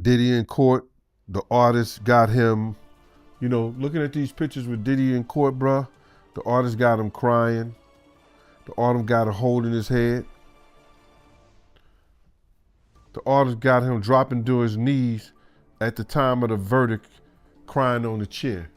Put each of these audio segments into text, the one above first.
Diddy in court, the artist got him, looking at these pictures with Diddy in court, bruh, the artist got him crying. The artist got him holding his head. The artist got him dropping to his knees at the time of the verdict, crying on the chair.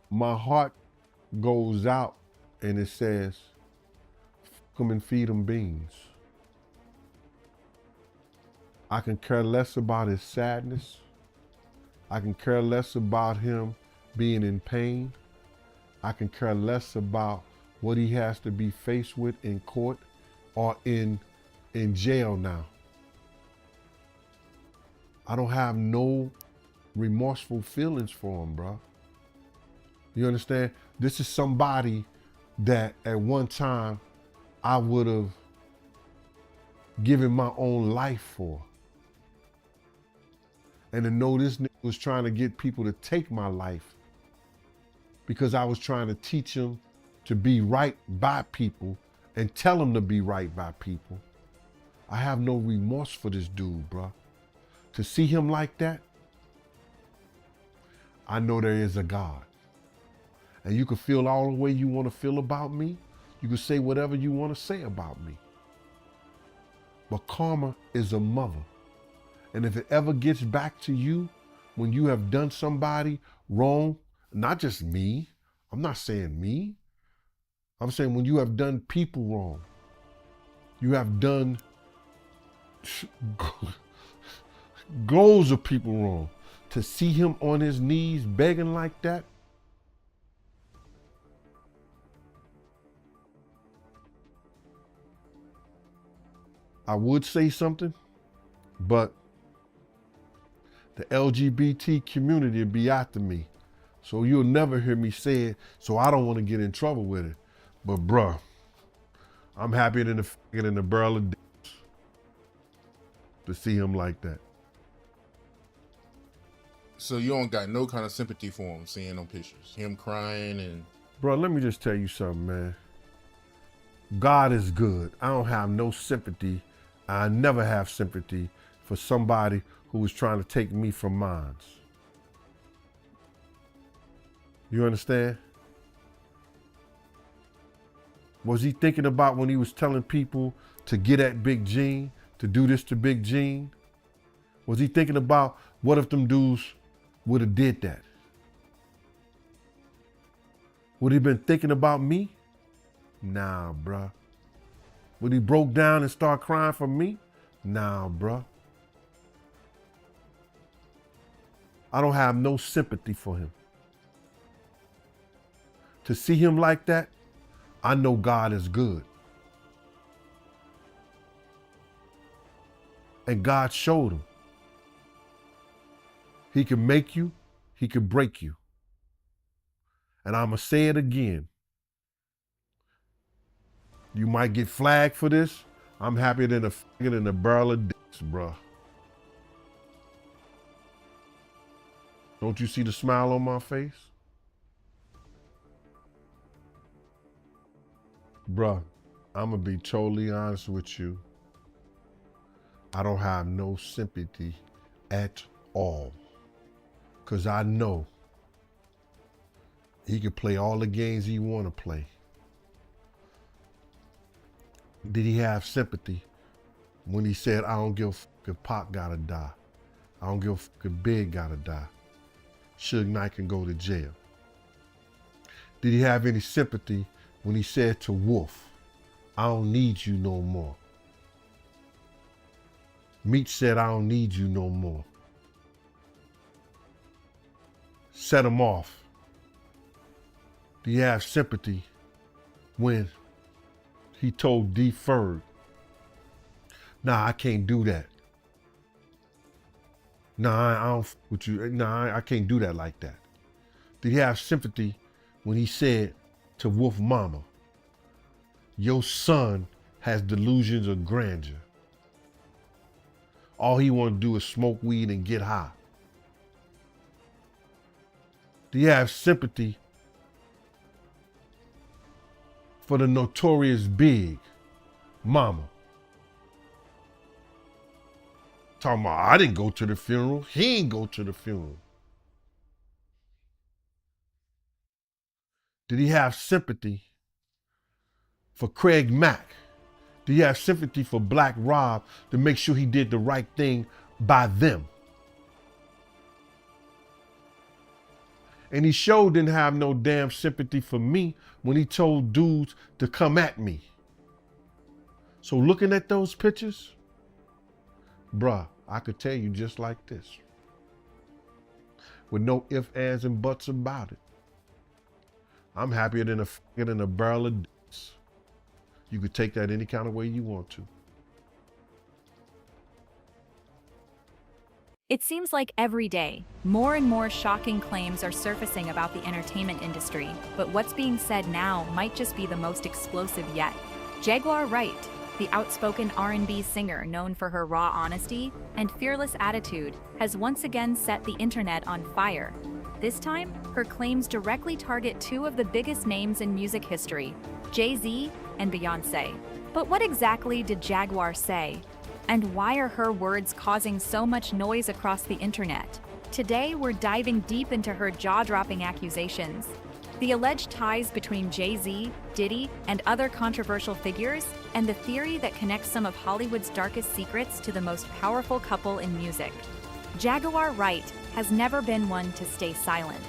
My heart goes out and it says, come and feed them beans. I can care less about his sadness. I can care less about him being in pain. I can care less about what he has to be faced with in court or in jail now. I don't have no remorseful feelings for him, bro. You understand? This is somebody that at one time I would have given my own life for. And to know this nigga was trying to get people to take my life because I was trying to teach them to be right by people and tell them to be right by people. I have no remorse for this dude, bro. To see him like that, I know there is a God. And you can feel all the way you want to feel about me. You can say whatever you want to say about me. But karma is a mother. And if it ever gets back to you when you have done somebody wrong, not just me, I'm not saying me, I'm saying when you have done people wrong, you have done goals of people wrong, to see him on his knees begging like that, I would say something, but the LGBT community will be after me. So you'll never hear me say it, so I don't want to get in trouble with it. But bruh, I'm happier than the barrel of dicks to see him like that. So you don't got no kind of sympathy for him, seeing them pictures, him crying and. Bro, let me just tell you something, man. God is good. I don't have no sympathy. I never have sympathy for somebody who was trying to take me from mine. You understand? Was he thinking about when he was telling people to get at Big Gene, to do this to Big Gene? Was he thinking about what if them dudes would have did that? Would he been thinking about me? Nah, bruh. Would he broke down and start crying for me? Nah, bruh. I don't have no sympathy for him. To see him like that, I know God is good. And God showed him. He can make you, he can break you. And I'ma say it again. You might get flagged for this. I'm happier than a faggot in a barrel of dicks, bruh. Don't you see the smile on my face? Bruh, I'm gonna be totally honest with you. I don't have no sympathy at all. Cause I know he can play all the games he wanna play. Did he have sympathy when he said, I don't give a fuck if Pac gotta die. I don't give a fuck if Big gotta die. Suge Knight can go to jail. Did he have any sympathy when he said to Wolf, I don't need you no more? Meech said, I don't need you no more. Set him off. Do you have sympathy when he told D Ferg, nah, I can't do that. Nah, I don't fuck with you. Nah, I can't do that like that. Did he have sympathy when he said to Wolf Mama, your son has delusions of grandeur. All he want to do is smoke weed and get high. Do you have sympathy for the notorious Big Mama. Talking about, I didn't go to the funeral. He ain't go to the funeral. Did he have sympathy for Craig Mack? Did he have sympathy for Black Rob to make sure he did the right thing by them? And he sure didn't have no damn sympathy for me when he told dudes to come at me. So looking at those pictures, bruh, I could tell you just like this, with no ifs, ands, and buts about it. I'm happier than a barrel of dicks. You could take that any kind of way you want to. It seems like every day, more and more shocking claims are surfacing about the entertainment industry, but what's being said now might just be the most explosive yet. Jaguar Wright, the outspoken R&B singer known for her raw honesty and fearless attitude, has once again set the internet on fire. This time, her claims directly target two of the biggest names in music history, Jay-Z and Beyoncé. But what exactly did Jaguar say? And why are her words causing so much noise across the internet? Today, we're diving deep into her jaw-dropping accusations. The alleged ties between Jay-Z, Diddy, and other controversial figures, and the theory that connects some of Hollywood's darkest secrets to the most powerful couple in music. Jaguar Wright has never been one to stay silent.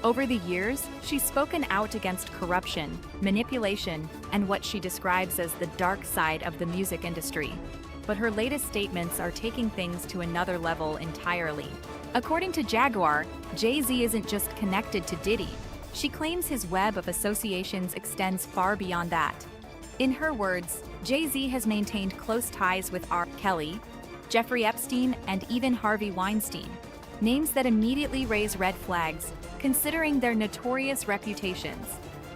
Over the years, she's spoken out against corruption, manipulation, and what she describes as the dark side of the music industry. But her latest statements are taking things to another level entirely. According to Jaguar, Jay-Z isn't just connected to Diddy. She claims his web of associations extends far beyond that. In her words, Jay-Z has maintained close ties with R. Kelly, Jeffrey Epstein, and even Harvey Weinstein, names that immediately raise red flags, considering their notorious reputations.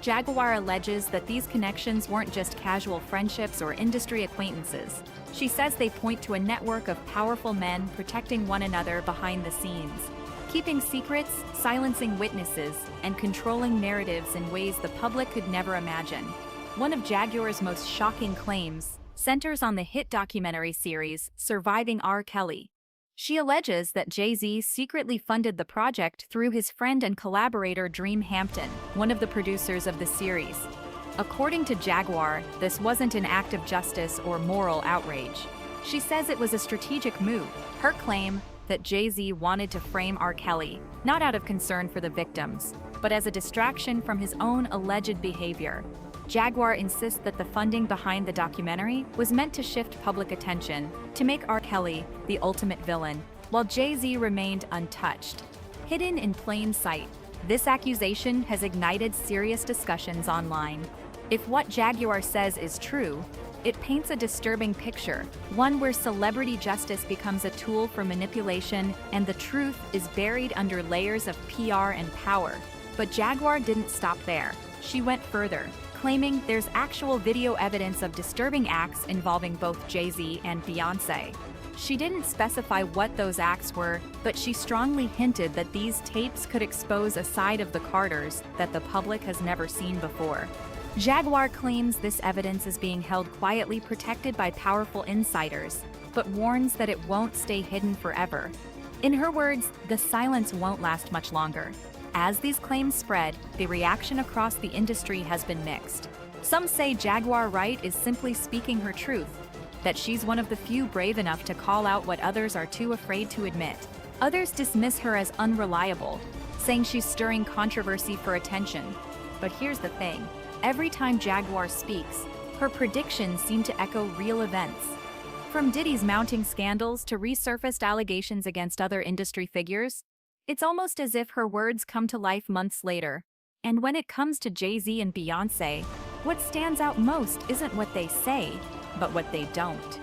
Jaguar alleges that these connections weren't just casual friendships or industry acquaintances. She says they point to a network of powerful men protecting one another behind the scenes, keeping secrets, silencing witnesses, and controlling narratives in ways the public could never imagine. One of Jaguar's most shocking claims centers on the hit documentary series Surviving R. Kelly. She alleges that Jay-Z secretly funded the project through his friend and collaborator Dream Hampton, one of the producers of the series. According to Jaguar, this wasn't an act of justice or moral outrage. She says it was a strategic move. Her claim that Jay-Z wanted to frame R. Kelly, not out of concern for the victims, but as a distraction from his own alleged behavior. Jaguar insists that the funding behind the documentary was meant to shift public attention, to make R. Kelly the ultimate villain, while Jay-Z remained untouched. Hidden in plain sight, this accusation has ignited serious discussions online. If what Jaguar says is true, it paints a disturbing picture, one where celebrity justice becomes a tool for manipulation and the truth is buried under layers of PR and power. But Jaguar didn't stop there. She went further, claiming there's actual video evidence of disturbing acts involving both Jay-Z and Beyoncé. She didn't specify what those acts were, but she strongly hinted that these tapes could expose a side of the Carters that the public has never seen before. Jaguar claims this evidence is being held quietly protected by powerful insiders, but warns that it won't stay hidden forever. In her words, the silence won't last much longer. As these claims spread, the reaction across the industry has been mixed. Some say Jaguar Wright is simply speaking her truth, that she's one of the few brave enough to call out what others are too afraid to admit. Others dismiss her as unreliable, saying she's stirring controversy for attention. But here's the thing. Every time Jaguar speaks, her predictions seem to echo real events. From Diddy's mounting scandals to resurfaced allegations against other industry figures, it's almost as if her words come to life months later. And when it comes to Jay-Z and Beyoncé, what stands out most isn't what they say, but what they don't.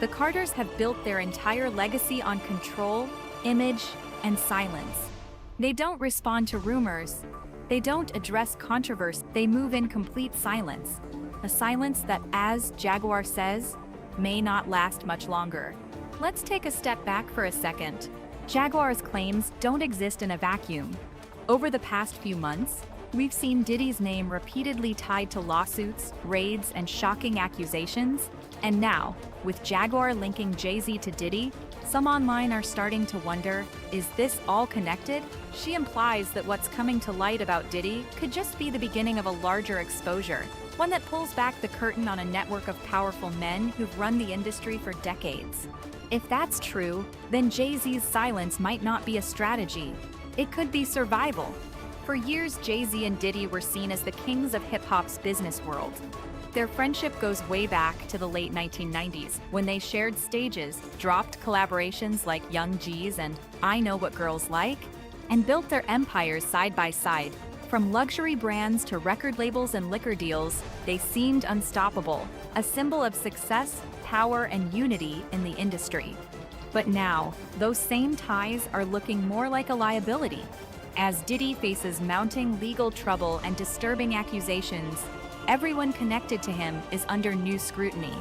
The Carters have built their entire legacy on control, image, and silence. They don't respond to rumors. They don't address controversy. They move in complete silence. A silence that, as Jaguar says, may not last much longer. Let's take a step back for a second. Jaguar's claims don't exist in a vacuum. Over the past few months, We've seen Diddy's name repeatedly tied to lawsuits, raids, and shocking accusations. And now, with Jaguar linking Jay-Z to Diddy, some online are starting to wonder, is this all connected? She implies that what's coming to light about Diddy could just be the beginning of a larger exposure, one that pulls back the curtain on a network of powerful men who've run the industry for decades. If that's true, then Jay-Z's silence might not be a strategy. It could be survival. For years, Jay-Z and Diddy were seen as the kings of hip-hop's business world. Their friendship goes way back to the late 1990s, when they shared stages, dropped collaborations like Young G's and I Know What Girls Like, and built their empires side by side. From luxury brands to record labels and liquor deals, they seemed unstoppable, a symbol of success, power, and unity in the industry. But now, those same ties are looking more like a liability. As Diddy faces mounting legal trouble and disturbing accusations, everyone connected to him is under new scrutiny.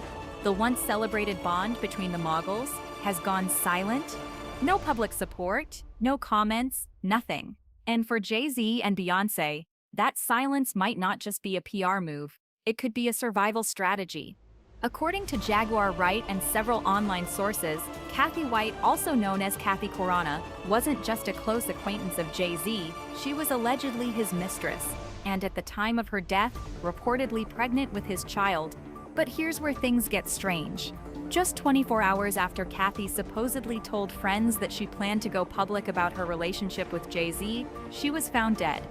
The once celebrated bond between the moguls has gone silent. No public support, no comments, nothing. And for Jay-Z and Beyoncé, that silence might not just be a PR move, it could be a survival strategy. According to Jaguar Wright and several online sources, Kathy White, also known as Kathy Corona, wasn't just a close acquaintance of Jay-Z, she was allegedly his mistress, and at the time of her death, reportedly pregnant with his child. But here's where things get strange. Just 24 hours after Kathy supposedly told friends that she planned to go public about her relationship with Jay-Z, she was found dead.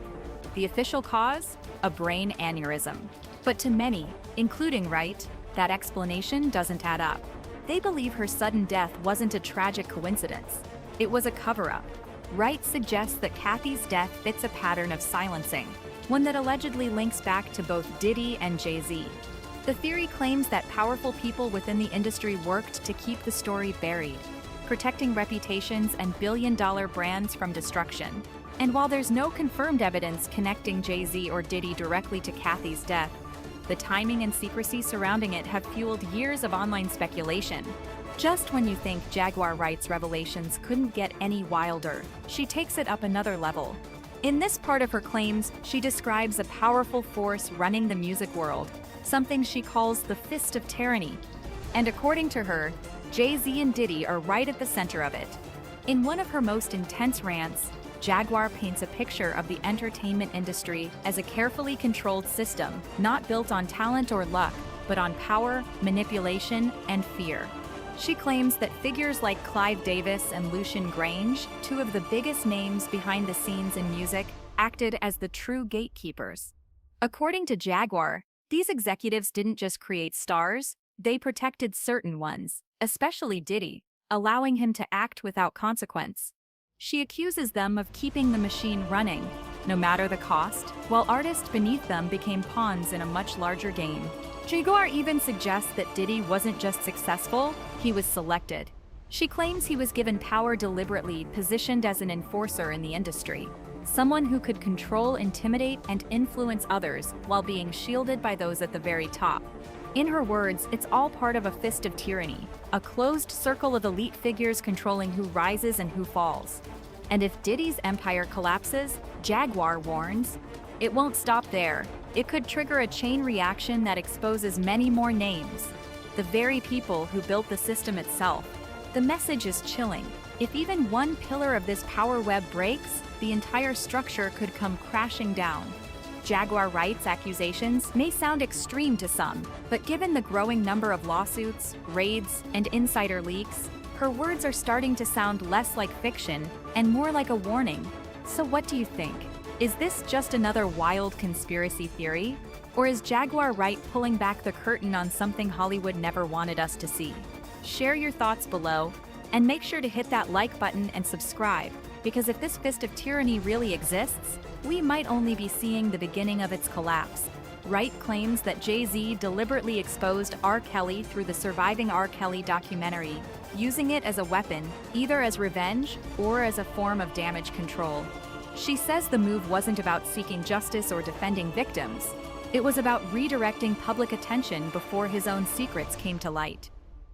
The official cause? A brain aneurysm. But to many, including Wright, that explanation doesn't add up. They believe her sudden death wasn't a tragic coincidence. It was a cover-up. Wright suggests that Kathy's death fits a pattern of silencing, one that allegedly links back to both Diddy and Jay-Z. The theory claims that powerful people within the industry worked to keep the story buried, protecting reputations and billion-dollar brands from destruction. And while there's no confirmed evidence connecting Jay-Z or Diddy directly to Kathy's death, the timing and secrecy surrounding it have fueled years of online speculation. Just when you think Jaguar Wright's revelations couldn't get any wilder, she takes it up another level. In this part of her claims, she describes a powerful force running the music world, something she calls the fist of tyranny. And according to her, Jay-Z and Diddy are right at the center of it. In one of her most intense rants, Jaguar paints a picture of the entertainment industry as a carefully controlled system, not built on talent or luck, but on power, manipulation, and fear. She claims that figures like Clive Davis and Lucian Grange, two of the biggest names behind the scenes in music, acted as the true gatekeepers. According to Jaguar, these executives didn't just create stars, they protected certain ones, especially Diddy, allowing him to act without consequence. She accuses them of keeping the machine running, no matter the cost, while artists beneath them became pawns in a much larger game. Jaguar even suggests that Diddy wasn't just successful, he was selected. She claims he was given power deliberately, positioned as an enforcer in the industry, someone who could control, intimidate, and influence others while being shielded by those at the very top. In her words, it's all part of a fist of tyranny, a closed circle of elite figures controlling who rises and who falls. And if Diddy's empire collapses, Jaguar warns, it won't stop there. It could trigger a chain reaction that exposes many more names, the very people who built the system itself. The message is chilling. If even one pillar of this power web breaks, the entire structure could come crashing down. Jaguar Wright's accusations may sound extreme to some, but given the growing number of lawsuits, raids, and insider leaks, her words are starting to sound less like fiction and more like a warning. So what do you think? Is this just another wild conspiracy theory? Or is Jaguar Wright pulling back the curtain on something Hollywood never wanted us to see? Share your thoughts below, and make sure to hit that like button and subscribe, because if this fist of tyranny really exists, we might only be seeing the beginning of its collapse. Wright claims that Jay-Z deliberately exposed R. Kelly through the Surviving R. Kelly documentary, using it as a weapon, either as revenge or as a form of damage control. She says the move wasn't about seeking justice or defending victims. It was about redirecting public attention before his own secrets came to light.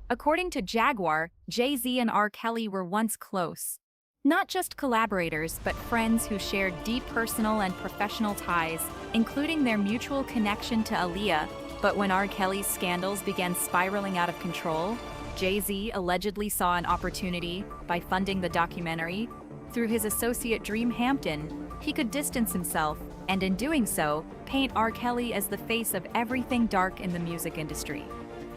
According to Jaguar, Jay-Z and R. Kelly were once close. Not just collaborators, but friends who shared deep personal and professional ties, including their mutual connection to Aaliyah. But when R. Kelly's scandals began spiraling out of control, Jay-Z allegedly saw an opportunity by funding the documentary. Through his associate Dream Hampton, he could distance himself, and in doing so, paint R. Kelly as the face of everything dark in the music industry.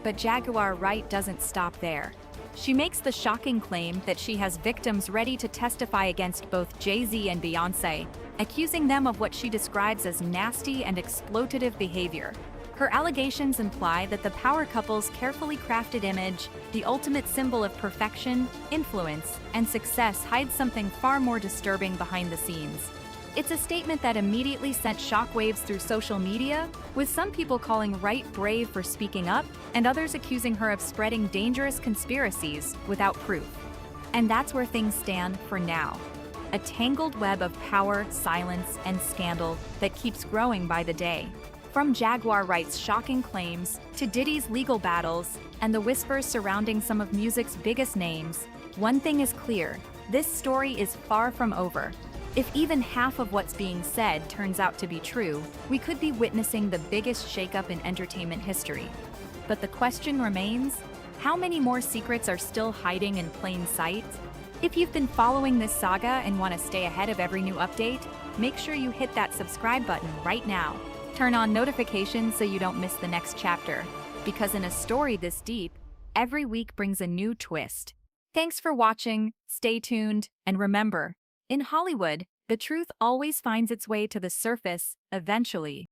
But Jaguar Wright doesn't stop there. She makes the shocking claim that she has victims ready to testify against both Jay-Z and Beyoncé, accusing them of what she describes as nasty and exploitative behavior. Her allegations imply that the power couple's carefully crafted image, the ultimate symbol of perfection, influence, and success, hides something far more disturbing behind the scenes. It's a statement that immediately sent shockwaves through social media, with some people calling Wright brave for speaking up, and others accusing her of spreading dangerous conspiracies without proof. And that's where things stand for now. A tangled web of power, silence, and scandal that keeps growing by the day. From Jaguar Wright's shocking claims to Diddy's legal battles and the whispers surrounding some of music's biggest names, one thing is clear: this story is far from over. If even half of what's being said turns out to be true, we could be witnessing the biggest shakeup in entertainment history. But the question remains, how many more secrets are still hiding in plain sight? If you've been following this saga and want to stay ahead of every new update, make sure you hit that subscribe button right now. Turn on notifications so you don't miss the next chapter, because in a story this deep, every week brings a new twist. Thanks for watching, stay tuned, and remember, in Hollywood, the truth always finds its way to the surface, eventually.